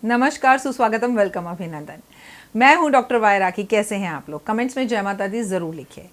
नमस्कार, सुस्वागतम, वेलकम, अभिनंदन। मैं हूं डॉक्टर वाई राखी। कैसे हैं आप लोग? कमेंट्स में जय माता दी जरूर लिखिए।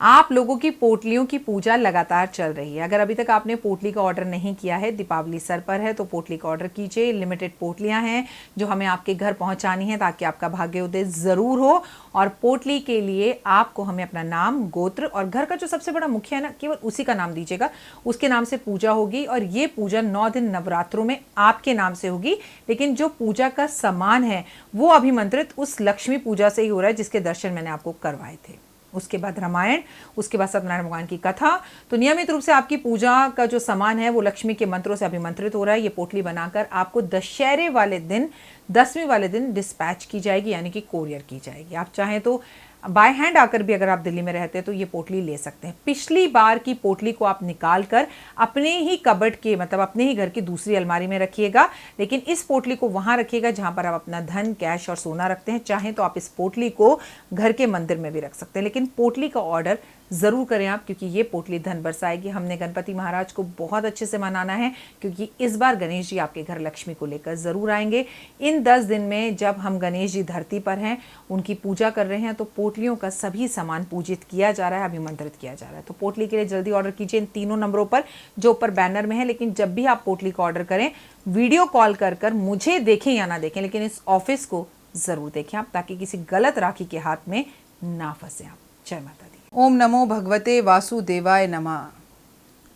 आप लोगों की पोटलियों की पूजा लगातार चल रही है। अगर अभी तक आपने पोटली का ऑर्डर नहीं किया है, दीपावली सर पर है, तो पोटली का ऑर्डर कीजिए। लिमिटेड पोटलियां हैं जो हमें आपके घर पहुंचानी है ताकि आपका भाग्योदय जरूर हो। और पोटली के लिए आपको हमें अपना नाम, गोत्र और घर का जो सबसे बड़ा मुखिया है ना, केवल उसी का नाम दीजिएगा। उसके नाम से पूजा होगी और ये पूजा 9 दिन नवरात्रों में आपके नाम से होगी। लेकिन जो पूजा का सामान है वो अभिमंत्रित उस लक्ष्मी पूजा से ही हो रहा है जिसके दर्शन मैंने आपको करवाए थे। उसके बाद रामायण, उसके बाद सत्यनारायण भगवान की कथा। तो नियमित रूप से आपकी पूजा का जो सामान है वो लक्ष्मी के मंत्रों से अभिमंत्रित हो रहा है। ये पोटली बनाकर आपको दशहरे वाले दिन, 10वीं वाले दिन डिस्पैच की जाएगी, यानी कि कोरियर की जाएगी। आप चाहें तो बाय हैंड आकर भी, अगर आप दिल्ली में रहते हैं तो ये पोटली ले सकते हैं। पिछली बार की पोटली को आप निकाल कर अपने ही कबर्ड के, मतलब अपने ही घर की दूसरी अलमारी में रखिएगा। लेकिन इस पोटली को वहां रखिएगा जहां पर आप अपना धन, कैश और सोना रखते हैं। चाहें तो आप इस पोटली को घर के मंदिर में भी रख सकते हैं, लेकिन पोटली का ऑर्डर ज़रूर करें आप, क्योंकि ये पोटली धन बरसाएगी। हमने गणपति महाराज को बहुत अच्छे से मनाना है, क्योंकि इस बार गणेश जी आपके घर लक्ष्मी को लेकर ज़रूर आएंगे। इन 10 दिन में जब हम गणेश जी धरती पर हैं, उनकी पूजा कर रहे हैं, तो पोटलियों का सभी सामान पूजित किया जा रहा है, अभिमंत्रित किया जा रहा है। तो पोटली के लिए जल्दी ऑर्डर कीजिए इन तीनों नंबरों पर जो ऊपर बैनर में है। लेकिन जब भी आप पोटली का ऑर्डर करें, वीडियो कॉल कर मुझे देखें या ना देखें, लेकिन इस ऑफिस को ज़रूर देखें आप, ताकि किसी गलत राखी के हाथ में ना फंसे आप। जय माता दी। ओम नमो भगवते वासुदेवाय नमः।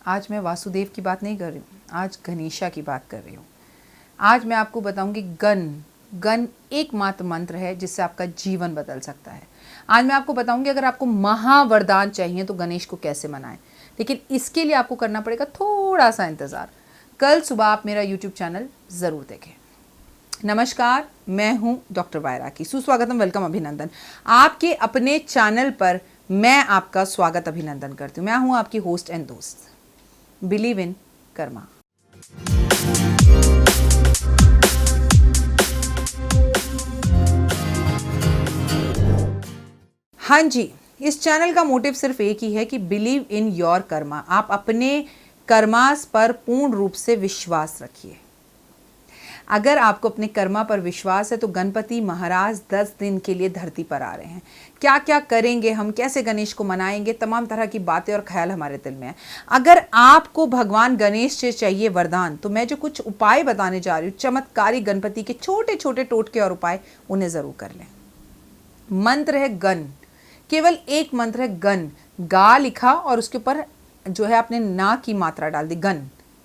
आज मैं वासुदेव की बात नहीं कर रही हूँ, आज गणेशा की बात कर रही हूँ। आज मैं आपको बताऊंगी गण एकमात्र मंत्र है जिससे आपका जीवन बदल सकता है। आज मैं आपको बताऊंगी अगर आपको महावरदान चाहिए तो गणेश को कैसे मनाएं। लेकिन इसके लिए आपको करना पड़ेगा थोड़ा सा इंतज़ार। कल सुबह आप मेरा यूट्यूब चैनल ज़रूर देखें। नमस्कार, मैं हूं डॉक्टर वाई राखी। सुस्वागतम, वेलकम, अभिनंदन। आपके अपने चैनल पर मैं आपका स्वागत, अभिनंदन करती हूँ। मैं हूं आपकी होस्ट एंड दोस्त, बिलीव इन कर्मा। हाँ जी, इस चैनल का मोटिव सिर्फ एक ही है कि बिलीव इन योर कर्मा। आप अपने कर्मास पर पूर्ण रूप से विश्वास रखिए। अगर आपको अपने कर्मा पर विश्वास है तो गणपति महाराज 10 दिन के लिए धरती पर आ रहे हैं। क्या क्या करेंगे हम, कैसे गणेश को मनाएंगे, तमाम तरह की बातें और ख्याल हमारे दिल में है। अगर आपको भगवान गणेश से चाहिए वरदान, तो मैं जो कुछ उपाय बताने जा रही हूँ, चमत्कारी गणपति के छोटे छोटे टोटके और उपाय, उन्हें ज़रूर कर लें। मंत्र है गण, केवल एक मंत्र है गण। गा लिखा और उसके ऊपर जो है आपने ना की मात्रा डाल दी, गण,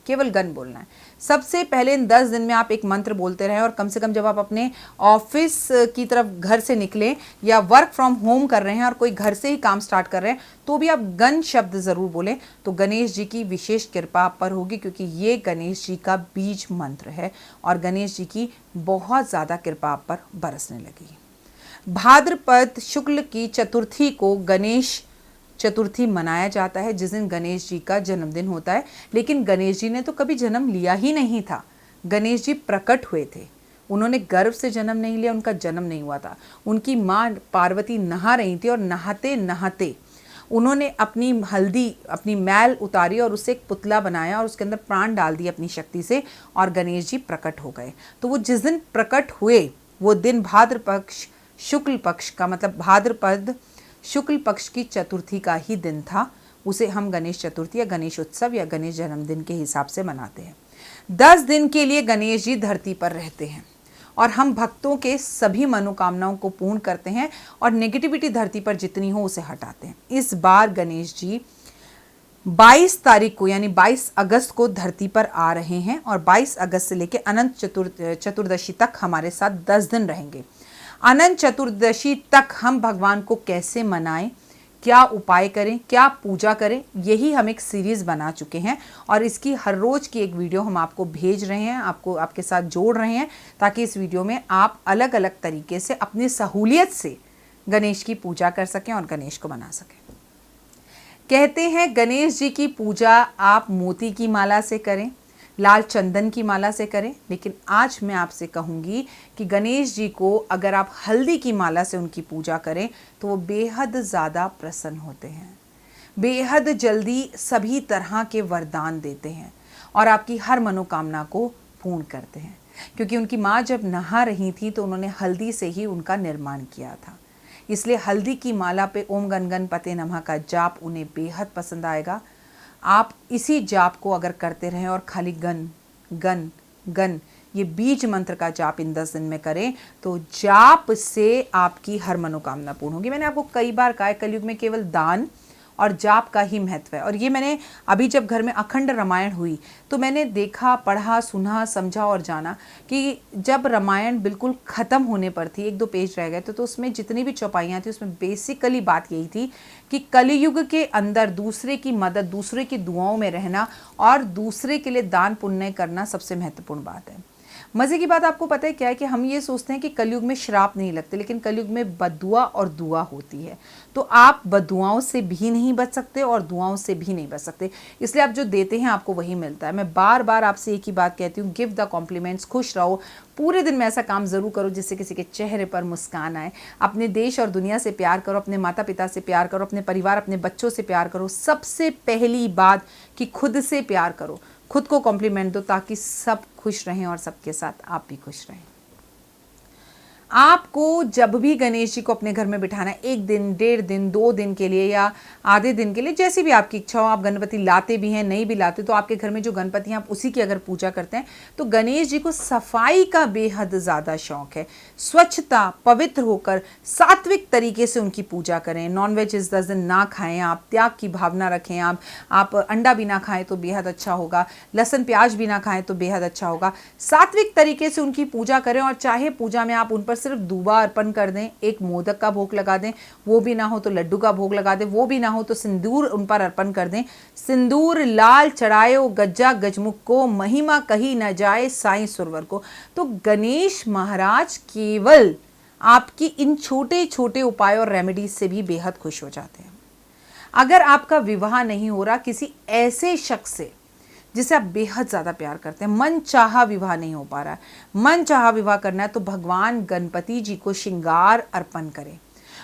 केवल गण बोलना है। सबसे पहले इन 10 दिन में आप एक मंत्र बोलते रहें, और कम से कम जब आप अपने ऑफिस की तरफ घर से निकलें या वर्क फ्रॉम होम कर रहे हैं और कोई घर से ही काम स्टार्ट कर रहे हैं, तो भी आप गण शब्द ज़रूर बोलें। तो गणेश जी की विशेष कृपा आप पर होगी, क्योंकि ये गणेश जी का बीज मंत्र है और गणेश जी की बहुत ज़्यादा कृपा आप पर बरसने लगी। भाद्रपद शुक्ल की चतुर्थी को गणेश चतुर्थी मनाया जाता है, जिस दिन गणेश जी का जन्मदिन होता है। लेकिन गणेश जी ने तो कभी जन्म लिया ही नहीं था। गणेश जी प्रकट हुए थे, उन्होंने गर्भ से जन्म नहीं लिया, उनका जन्म नहीं हुआ था। उनकी माँ पार्वती नहा रही थी और नहाते नहाते उन्होंने अपनी हल्दी, अपनी मैल उतारी और उससे एक पुतला बनाया और उसके अंदर प्राण डाल दिए अपनी शक्ति से, और गणेश जी प्रकट हो गए। तो वो जिस दिन प्रकट हुए वो दिन भाद्रपद शुक्ल पक्ष का, मतलब भाद्रपद शुक्ल पक्ष की चतुर्थी का ही दिन था। उसे हम गणेश चतुर्थी या गणेश उत्सव या गणेश जन्मदिन के हिसाब से मनाते हैं। 10 दिन के लिए गणेश जी धरती पर रहते हैं और हम भक्तों के सभी मनोकामनाओं को पूर्ण करते हैं और नेगेटिविटी धरती पर जितनी हो उसे हटाते हैं। इस बार गणेश जी 22 तारीख को, यानी 22 अगस्त को धरती पर आ रहे हैं और 22 अगस्त से लेकर अनंत चतुर्दशी तक हमारे साथ 10 दिन रहेंगे। अनंत चतुर्दशी तक हम भगवान को कैसे मनाएं, क्या उपाय करें, क्या पूजा करें, यही हम एक सीरीज़ बना चुके हैं और इसकी हर रोज़ की एक वीडियो हम आपको भेज रहे हैं, आपके साथ जोड़ रहे हैं, ताकि इस वीडियो में आप अलग अलग तरीके से अपनी सहूलियत से गणेश की पूजा कर सकें और गणेश को मना सकें। कहते हैं गणेश जी की पूजा आप मोती की माला से करें, लाल चंदन की माला से करें, लेकिन आज मैं आपसे कहूँगी कि गणेश जी को अगर आप हल्दी की माला से उनकी पूजा करें तो वो बेहद ज़्यादा प्रसन्न होते हैं, बेहद जल्दी सभी तरह के वरदान देते हैं और आपकी हर मनोकामना को पूर्ण करते हैं। क्योंकि उनकी माँ जब नहा रही थी तो उन्होंने हल्दी से ही उनका निर्माण किया था। इसलिए हल्दी की माला पे ओम गण गणपते नमः का जाप उन्हें बेहद पसंद आएगा। आप इसी जाप को अगर करते रहें और खाली गन गन गन ये बीज मंत्र का जाप इन 10 दिन में करें तो जाप से आपकी हर मनोकामना पूर्ण होगी। मैंने आपको कई बार कहा है, कलयुग में केवल दान और जाप का ही महत्व है। और ये मैंने अभी जब घर में अखंड रामायण हुई तो मैंने देखा, पढ़ा, सुना, समझा और जाना कि जब रामायण बिल्कुल ख़त्म होने पर थी, 1-2 पेज रह गए थे, तो उसमें जितनी भी चौपाइयाँ थी उसमें बेसिकली बात यही थी कि कलयुग के अंदर दूसरे की मदद, दूसरे की दुआओं में रहना और दूसरे के लिए दान पुण्य करना सबसे महत्वपूर्ण बात है। मज़े की बात आपको पता है क्या है कि हम ये सोचते हैं कि कलयुग में श्राप नहीं लगते, लेकिन कलयुग में बददुआ और दुआ होती है। तो आप बददुआओं से भी नहीं बच सकते और दुआओं से भी नहीं बच सकते। इसलिए आप जो देते हैं आपको वही मिलता है। मैं बार बार आपसे एक ही बात कहती हूँ, गिव द कॉम्प्लीमेंट्स, खुश रहो। पूरे दिन में ऐसा काम ज़रूर करो जिससे किसी के चेहरे पर मुस्कान आए। अपने देश और दुनिया से प्यार करो, अपने माता पिता से प्यार करो, अपने परिवार, अपने बच्चों से प्यार करो। सबसे पहली बात कि खुद से प्यार करो, खुद को कॉम्प्लीमेंट दो ताकि सब खुश रहें और सबके साथ आप भी खुश रहें। आपको जब भी गणेश जी को अपने घर में बिठाना है, 1 दिन, 1.5 दिन, 2 दिन के लिए या आधे दिन के लिए, जैसी भी आपकी इच्छा हो, आप गणपति लाते भी हैं, नहीं भी लाते, तो आपके घर में जो गणपति हैं आप उसी की अगर पूजा करते हैं तो गणेश जी को सफाई का बेहद ज़्यादा शौक है। स्वच्छता, पवित्र होकर सात्विक तरीके से उनकी पूजा करें। नॉनवेज इस 10 दिन ना खाएं, आप त्याग की भावना रखें। आप अंडा भी ना खाएं तो बेहद अच्छा होगा, लहसुन प्याज भी ना खाएं तो बेहद अच्छा होगा। सात्विक तरीके से उनकी पूजा करें और चाहे पूजा में आप उन पर सिर्फ दूबा अर्पण कर दें, एक मोदक का भोग लगा दें, वो भी ना हो तो लड्डू का भोग लगा दें, वो भी ना हो तो सिंदूर उन पर अर्पण कर दें। सिंदूर लाल चढ़ायो गज्जा गजमुख को, महिमा कही न जाए साईं सुरवर को। तो गणेश महाराज केवल आपकी इन छोटे छोटे उपायों और रेमेडीज से भी बेहद खुश हो जाते हैं। अगर आपका विवाह नहीं हो रहा किसी ऐसे शख्स से जिसे आप बेहद ज़्यादा प्यार करते हैं, मन चाहा विवाह नहीं हो पा रहा है, मन चाहा विवाह करना है, तो भगवान गणपति जी को श्रृंगार अर्पण करें।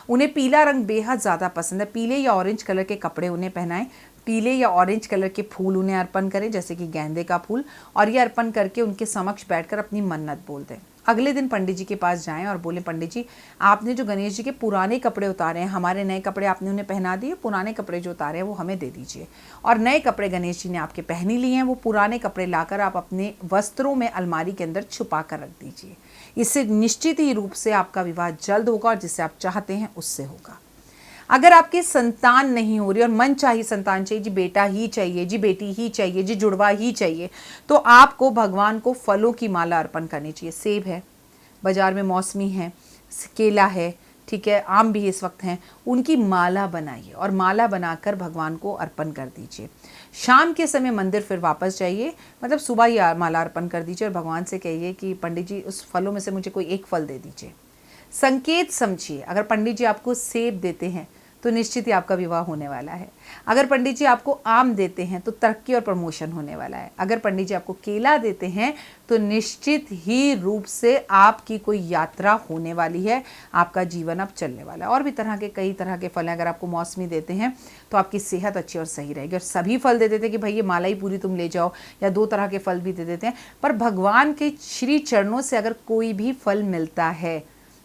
उन्हें पीला रंग बेहद ज़्यादा पसंद है। पीले या ऑरेंज कलर के कपड़े उन्हें पहनाएं, पीले या ऑरेंज कलर के फूल उन्हें अर्पण करें, जैसे कि गेंदे का फूल, और ये अर्पण करके उनके समक्ष बैठकर अपनी मन्नत बोल दें। अगले दिन पंडित जी के पास जाएं और बोलें, पंडित जी आपने जो गणेश जी के पुराने कपड़े उतारे हैं, हमारे नए कपड़े आपने उन्हें पहना दिए, पुराने कपड़े जो उतारे हैं वो हमें दे दीजिए। और नए कपड़े गणेश जी ने आपके पहन ही लिए हैं, वो पुराने कपड़े लाकर आप अपने वस्त्रों में अलमारी के अंदर छुपा कर रख दीजिए। इससे निश्चित ही रूप से आपका विवाह जल्द होगा और जिससे आप चाहते हैं उससे होगा। अगर आपकी संतान नहीं हो रही और मन चाहिए संतान चाहिए, जी बेटा ही चाहिए, जी बेटी ही चाहिए, जी जुड़वा ही चाहिए, तो आपको भगवान को फलों की माला अर्पण करनी चाहिए। सेब है, बाजार में मौसमी है, केला है, ठीक है, आम भी इस वक्त हैं, उनकी माला बनाइए और माला बनाकर भगवान को अर्पण कर दीजिए। शाम के समय मंदिर फिर वापस जाइए, मतलब सुबह ही माला अर्पण कर दीजिए और भगवान से कहिए कि पंडित जी उस फलों में से मुझे कोई एक फल दे दीजिए। संकेत समझिए, अगर पंडित जी आपको सेब देते हैं तो निश्चित ही आपका विवाह होने वाला है। अगर पंडित जी आपको आम देते हैं तो तरक्की और प्रमोशन होने वाला है। अगर पंडित जी आपको केला देते हैं तो निश्चित ही रूप से आपकी कोई यात्रा होने वाली है, आपका जीवन अब चलने वाला है। और भी कई तरह के फल हैं। अगर आपको मौसमी देते हैं तो आपकी सेहत अच्छी और सही रहेगी। और सभी फल दे देते हैं कि भाई ये माला ही पूरी तुम ले जाओ, या 2 तरह के फल भी दे देते हैं, पर भगवान के श्री चरणों से अगर कोई भी फल मिलता है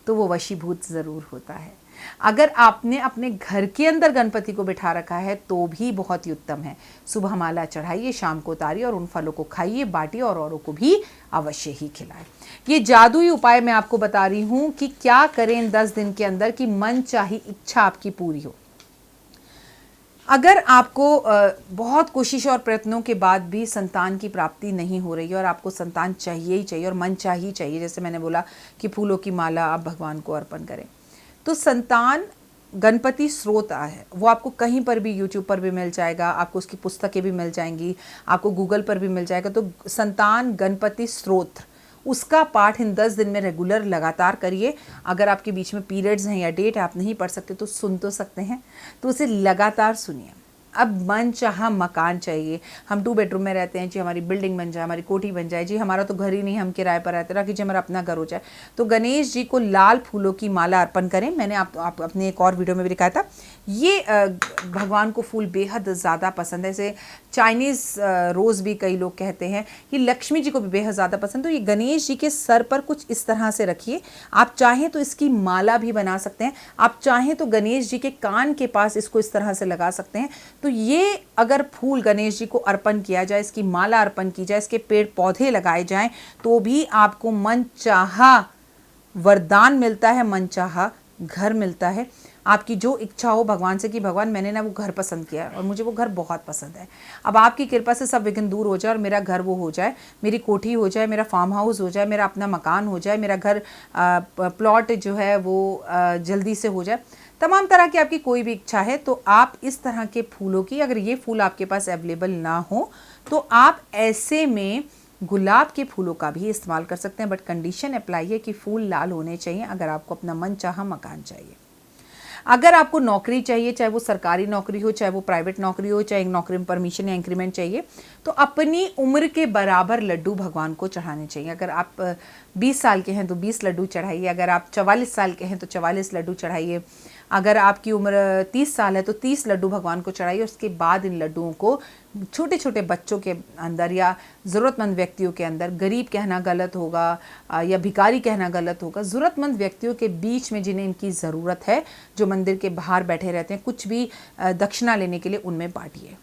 तो वो वशीभूत ज़रूर होता है। अगर आपने अपने घर के अंदर गणपति को बिठा रखा है तो भी बहुत ही उत्तम है। सुबह माला चढ़ाइए, शाम को उतारिए और उन फलों को खाइए, बांटिए और औरों को भी अवश्य ही खिलाएं। ये जादुई उपाय मैं आपको बता रही हूँ कि क्या करें इन 10 दिन के अंदर कि मन चाही इच्छा आपकी पूरी हो। अगर आपको बहुत कोशिश और प्रयत्नों के बाद भी संतान की प्राप्ति नहीं हो रही है और आपको संतान चाहिए ही चाहिए और मन चाहिए चाहिए, जैसे मैंने बोला कि फूलों की माला आप भगवान को अर्पण करें, तो संतान गणपति स्रोत है, वो आपको कहीं पर भी यूट्यूब पर भी मिल जाएगा, आपको उसकी पुस्तकें भी मिल जाएंगी, आपको गूगल पर भी मिल जाएगा। तो संतान गणपति स्रोत, उसका पाठ इन 10 दिन में रेगुलर लगातार करिए। अगर आपके बीच में पीरियड्स हैं या डेट आप नहीं पढ़ सकते तो सुन तो सकते हैं, तो उसे लगातार सुनिए। अब मनचाहा मकान चाहिए। हम 2 बेडरूम में रहते हैं जी, हमारी बिल्डिंग बन जाए, हमारी कोठी बन जाए जी, हमारा तो घर ही नहीं, हम किराए पर रहते हैं कि जी हमारा अपना घर हो जाए। तो गणेश जी को लाल फूलों की माला अर्पण करें। मैंने आप अपने एक और वीडियो में भी दिखाया था। ये भगवान को फूल बेहद ज़्यादा पसंद है। जैसे चाइनीज़ रोज़ भी कई लोग कहते हैं कि लक्ष्मी जी को भी बेहद ज़्यादा पसंद। तो ये गणेश जी के सर पर कुछ इस तरह से रखिए। आप चाहें तो इसकी माला भी बना सकते हैं, आप चाहें तो गणेश जी के कान के पास इसको इस तरह से लगा सकते हैं। तो ये अगर फूल गणेश जी को अर्पण किया जाए, इसकी माला अर्पण की जाए, इसके पेड़ पौधे लगाए जाएं, तो भी आपको मनचाहा वरदान मिलता है, मनचाहा घर मिलता है। आपकी जो इच्छा हो भगवान से कि भगवान मैंने ना वो घर पसंद किया है और मुझे वो घर बहुत पसंद है, अब आपकी कृपा से सब विघ्न दूर हो जाए और मेरा घर वो हो जाए, मेरी कोठी हो जाए, मेरा फार्म हाउस हो जाए, मेरा अपना मकान हो जाए, मेरा घर प्लॉट जो है वो जल्दी से हो जाए। तमाम तरह की आपकी कोई भी इच्छा है तो आप इस तरह के फूलों की, अगर ये फूल आपके पास अवेलेबल ना हो तो आप ऐसे में गुलाब के फूलों का भी इस्तेमाल कर सकते हैं। बट कंडीशन अप्लाई है कि फूल लाल होने चाहिए अगर आपको अपना मनचाहा मकान चाहिए। अगर आपको नौकरी चाहिए, चाहे वो सरकारी नौकरी हो, चाहे वो प्राइवेट नौकरी हो, चाहे नौकरी में परमिशन या इंक्रीमेंट चाहिए, तो अपनी उम्र के बराबर लड्डू भगवान को चढ़ाने चाहिए। अगर आप 20 साल के हैं तो 20 लड्डू चढ़ाइए, अगर आप 44 साल के हैं तो 44 लड्डू चढ़ाइए, अगर आपकी उम्र 30 साल है तो 30 लड्डू भगवान को चढ़ाइए। उसके बाद इन लड्डुओं को छोटे छोटे बच्चों के अंदर या ज़रूरतमंद व्यक्तियों के अंदर, गरीब कहना गलत होगा या भिखारी कहना गलत होगा, ज़रूरतमंद व्यक्तियों के बीच में जिन्हें इनकी ज़रूरत है, जो मंदिर के बाहर बैठे रहते हैं कुछ भी दक्षिणा लेने के लिए, उनमें बांटिए।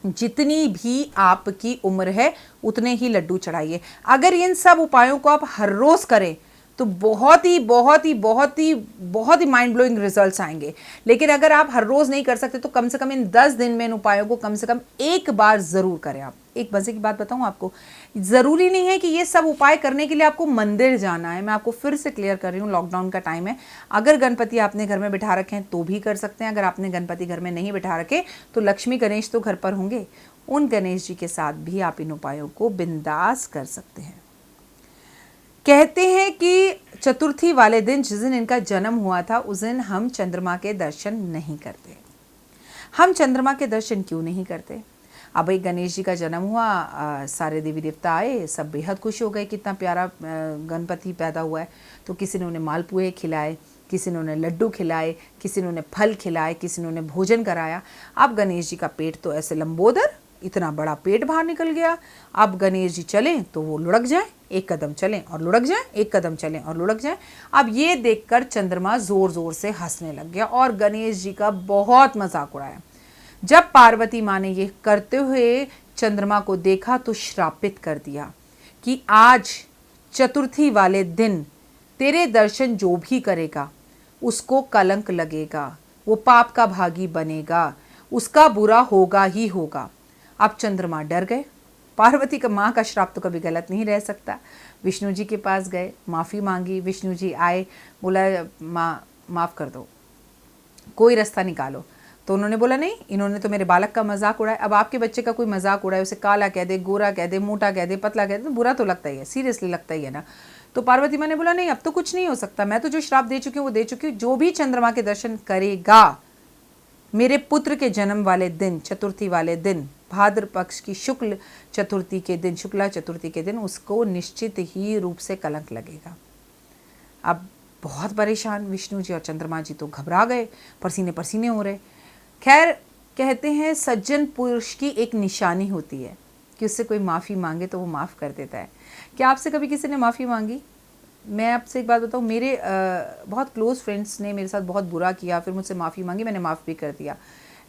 जितनी भी आपकी उम्र है उतने ही लड्डू चढ़ाइए। अगर इन सब उपायों को आप हर रोज़ करें तो बहुत ही माइंड ब्लोइंग रिजल्ट्स आएंगे। लेकिन अगर आप हर रोज़ नहीं कर सकते तो कम से कम इन 10 दिन में इन उपायों को कम से कम एक बार ज़रूर करें। आप एक मज़े की बात बताऊं आपको, ज़रूरी नहीं है कि ये सब उपाय करने के लिए आपको मंदिर जाना है। मैं आपको फिर से क्लियर कर रही हूँ, लॉकडाउन का टाइम है। अगर गणपति आपने घर में बिठा रखे हैं तो भी कर सकते हैं। अगर आपने गणपति घर में नहीं बिठा रखे तो लक्ष्मी गणेश तो घर पर होंगे, उन गणेश जी के साथ भी आप इन उपायों को बिंदास कर सकते हैं। कहते हैं कि चतुर्थी वाले दिन, जिस दिन इनका जन्म हुआ था, उस दिन हम चंद्रमा के दर्शन नहीं करते। हम चंद्रमा के दर्शन क्यों नहीं करते? अब एक गणेश जी का जन्म हुआ, सारे देवी देवता आए, सब बेहद खुश हो गए, कितना प्यारा गणपति पैदा हुआ है। तो किसी ने उन्हें मालपुए खिलाए, किसी ने उन्हें लड्डू खिलाए, किसी ने उन्हें फल खिलाए, किसी ने उन्हें भोजन कराया। अब गणेश जी का पेट तो ऐसे लंबोदर, इतना बड़ा पेट बाहर निकल गया। अब गणेश जी चलें तो वो लुढ़क जाएं, एक कदम चलें और लुढ़क जाएं, एक कदम चलें और लुढ़क जाएं। अब ये देखकर चंद्रमा जोर जोर से हंसने लग गया और गणेश जी का बहुत मजाक उड़ाया। जब पार्वती माँ ने ये करते हुए चंद्रमा को देखा तो श्रापित कर दिया कि आज चतुर्थी वाले दिन तेरे दर्शन जो भी करेगा उसको कलंक लगेगा, वो पाप का भागी बनेगा, उसका बुरा होगा ही होगा। अब चंद्रमा डर गए। पार्वती का माँ का श्राप तो कभी गलत नहीं रह सकता। विष्णु जी के पास गए, माफ़ी मांगी। विष्णु जी आए, बोला माँ माफ़ कर दो, कोई रास्ता निकालो। तो उन्होंने बोला नहीं, इन्होंने तो मेरे बालक का मजाक उड़ाया। अब आपके बच्चे का कोई मजाक उड़ाए, उसे काला कह दे, गोरा कह दे, मोटा कह दे, पतला कह दे, तो बुरा तो लगता ही है, सीरियसली लगता ही है ना। तो पार्वती माँ ने बोला नहीं, अब तो कुछ नहीं हो सकता, मैं तो जो श्राप दे चुकी हूँ वो दे चुकी हूँ। जो भी चंद्रमा के दर्शन करेगा मेरे पुत्र के जन्म वाले दिन, चतुर्थी वाले दिन, भाद्र पक्ष की शुक्ल चतुर्थी के दिन, शुक्ला चतुर्थी के दिन, उसको निश्चित ही रूप से कलंक लगेगा। अब बहुत परेशान विष्णु जी और चंद्रमा जी तो घबरा गए, पसीने पसीने हो रहे। खैर, कहते हैं सज्जन पुरुष की एक निशानी होती है कि उससे कोई माफ़ी मांगे तो वो माफ़ कर देता है। क्या आपसे कभी किसी ने माफ़ी मांगी? मैं आपसे एक बात बताऊँ, मेरे बहुत क्लोज़ फ्रेंड्स ने मेरे साथ बहुत बुरा किया, फिर मुझसे माफ़ी मांगी, मैंने माफ़ भी कर दिया।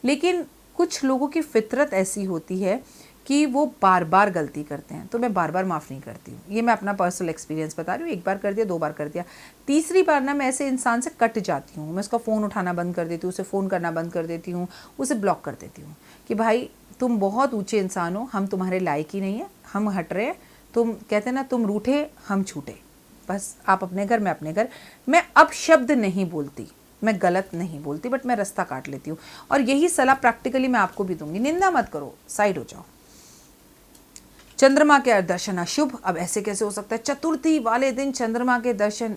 लेकिन कुछ लोगों की फितरत ऐसी होती है कि वो बार बार गलती करते हैं, तो मैं बार बार माफ़ नहीं करती हूँ। ये मैं अपना पर्सनल एक्सपीरियंस बता रही हूँ। एक बार कर दिया, 2 बार कर दिया, तीसरी बार ना मैं ऐसे इंसान से कट जाती हूँ। मैं उसका फ़ोन उठाना बंद कर देती हूँ, उसे फ़ोन करना बंद कर देती हूँ, उसे ब्लॉक कर देती हूँ कि भाई तुम बहुत ऊँचे इंसान हो, हम तुम्हारे लायक ही नहीं है, हम हट रहे हैं। तुम कहते ना, तुम रूठे हम छूटे, बस आप अपने घर, मैं अपने घर। मैं अब शब्द नहीं बोलती, मैं गलत नहीं बोलती, बट मैं रास्ता काट लेती हूँ। और यही सलाह प्रैक्टिकली मैं आपको भी दूंगी, निंदा मत करो, साइड हो जाओ। चंद्रमा के दर्शन अशुभ, अब ऐसे कैसे हो सकता है? चतुर्थी वाले दिन चंद्रमा के दर्शन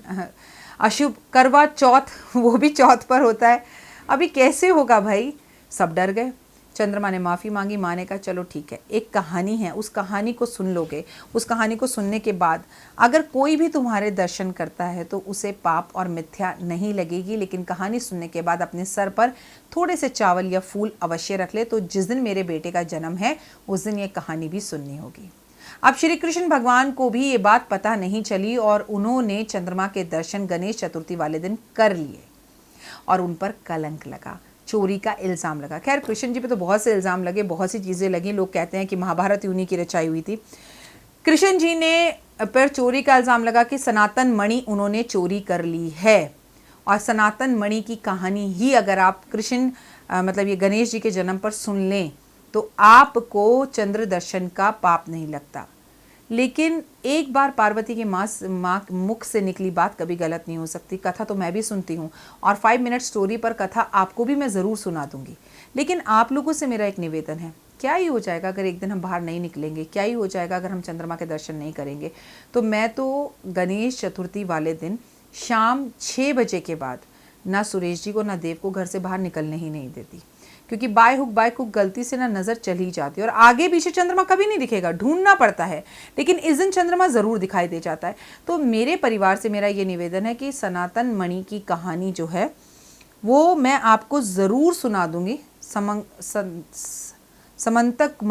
अशुभ। करवा चौथ, वो भी चौथ पर होता है, अभी कैसे होगा भाई? सब डर गए। चंद्रमा ने माफ़ी मांगी, माँ ने कहा चलो ठीक है, एक कहानी है, उस कहानी को सुन लोगे। उस कहानी को सुनने के बाद अगर कोई भी तुम्हारे दर्शन करता है तो उसे पाप और मिथ्या नहीं लगेगी, लेकिन कहानी सुनने के बाद अपने सर पर थोड़े से चावल या फूल अवश्य रख ले। तो जिस दिन मेरे बेटे का जन्म है उस दिन ये कहानी भी सुननी होगी। अब श्री कृष्ण भगवान को भी ये बात पता नहीं चली और उन्होंने चंद्रमा के दर्शन गणेश चतुर्थी वाले दिन कर लिए और उन पर कलंक लगा, चोरी का इल्ज़ाम लगा। खैर कृष्ण जी पे तो बहुत से इल्ज़ाम लगे, बहुत सी चीज़ें लगी। लोग कहते हैं कि महाभारत उन्हीं की रचाई हुई थी। कृष्ण जी ने पर चोरी का इल्ज़ाम लगा कि सनातन मणि उन्होंने चोरी कर ली है। और सनातन मणि की कहानी ही अगर आप कृष्ण मतलब ये गणेश जी के जन्म पर सुन लें तो आपको चंद्र दर्शन का पाप नहीं लगता। लेकिन एक बार पार्वती के माँ मुख से निकली बात कभी गलत नहीं हो सकती। कथा तो मैं भी सुनती हूँ और 5 मिनट स्टोरी पर कथा आपको भी मैं ज़रूर सुना दूँगी। लेकिन आप लोगों से मेरा एक निवेदन है, क्या ही हो जाएगा अगर एक दिन हम बाहर नहीं निकलेंगे, क्या ही हो जाएगा अगर हम चंद्रमा के दर्शन नहीं करेंगे। तो मैं तो गणेश चतुर्थी वाले दिन शाम 6 बजे के बाद ना सुरेश जी को ना देव को घर से बाहर निकलने ही नहीं देती, क्योंकि बाय हुक गलती से ना नज़र चली जाती है और आगे पीछे चंद्रमा कभी नहीं दिखेगा, ढूंढना पड़ता है, लेकिन इस दिन चंद्रमा ज़रूर दिखाई दे जाता है। तो मेरे परिवार से मेरा ये निवेदन है कि सनातन मणि की कहानी जो है वो मैं आपको ज़रूर सुना दूँगी। समंतक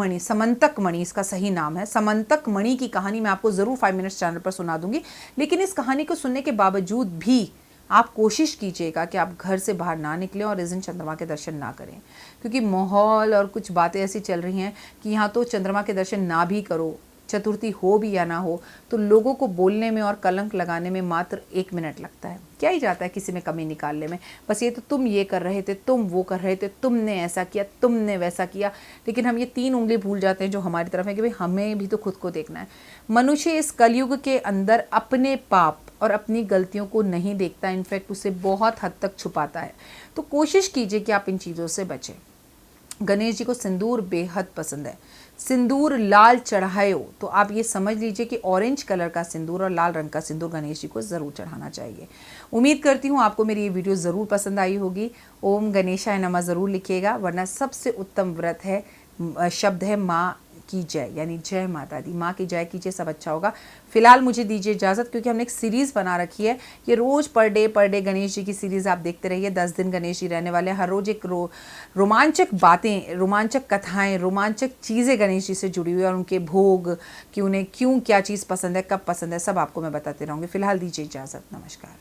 मणि इसका सही नाम है। समंतक मणि की कहानी मैं आपको ज़रूर 5 मिनट्स चैनल पर सुना दूँगी। लेकिन इस कहानी को सुनने के बावजूद भी आप कोशिश कीजिएगा कि आप घर से बाहर ना निकलें और इस दिन चंद्रमा के दर्शन ना करें, क्योंकि माहौल और कुछ बातें ऐसी चल रही हैं कि यहाँ तो चंद्रमा के दर्शन ना भी करो, चतुर्थी हो भी या ना हो, तो लोगों को बोलने में और कलंक लगाने में मात्र 1 मिनट लगता है। क्या ही जाता है किसी में कमी निकालने में। बस ये तो तुम ये कर रहे थे, तुम वो कर रहे थे, तुमने ऐसा किया, तुमने वैसा किया। लेकिन हम ये 3 उंगली भूल जाते हैं जो हमारी तरफ है कि भाई हमें भी तो खुद को देखना है। मनुष्य इस कलयुग के अंदर अपने पाप और अपनी गलतियों को नहीं देखता, इनफैक्ट उसे बहुत हद तक छुपाता है। तो कोशिश कीजिए कि आप इन चीज़ों से बचें। गणेश जी को सिंदूर बेहद पसंद है। सिंदूर लाल चढ़ाए हो तो आप ये समझ लीजिए कि ऑरेंज कलर का सिंदूर और लाल रंग का सिंदूर गणेश जी को ज़रूर चढ़ाना चाहिए। उम्मीद करती हूँ आपको मेरी ये वीडियो ज़रूर पसंद आई होगी। ओम गणेशाय नमः ज़रूर लिखिएगा, वरना सबसे उत्तम व्रत है, शब्द है माँ की जय, यानी जय माता दी। माँ की जय कीजिए, सब अच्छा होगा। फिलहाल मुझे दीजिए इजाज़त, क्योंकि हमने एक सीरीज़ बना रखी है। ये रोज़ पर डे गणेश जी की सीरीज़ आप देखते रहिए। 10 दिन गणेश जी रहने वाले हैं। हर रोज़ एक रोमांचक बातें, रोमांचक कथाएं, रोमांचक चीज़ें गणेश जी से जुड़ी हुई और उनके भोग कि उन्हें क्यों क्या चीज़ पसंद है, कब पसंद है, सब आपको मैं बताते रहूँगी। फिलहाल दीजिए इजाज़त, नमस्कार।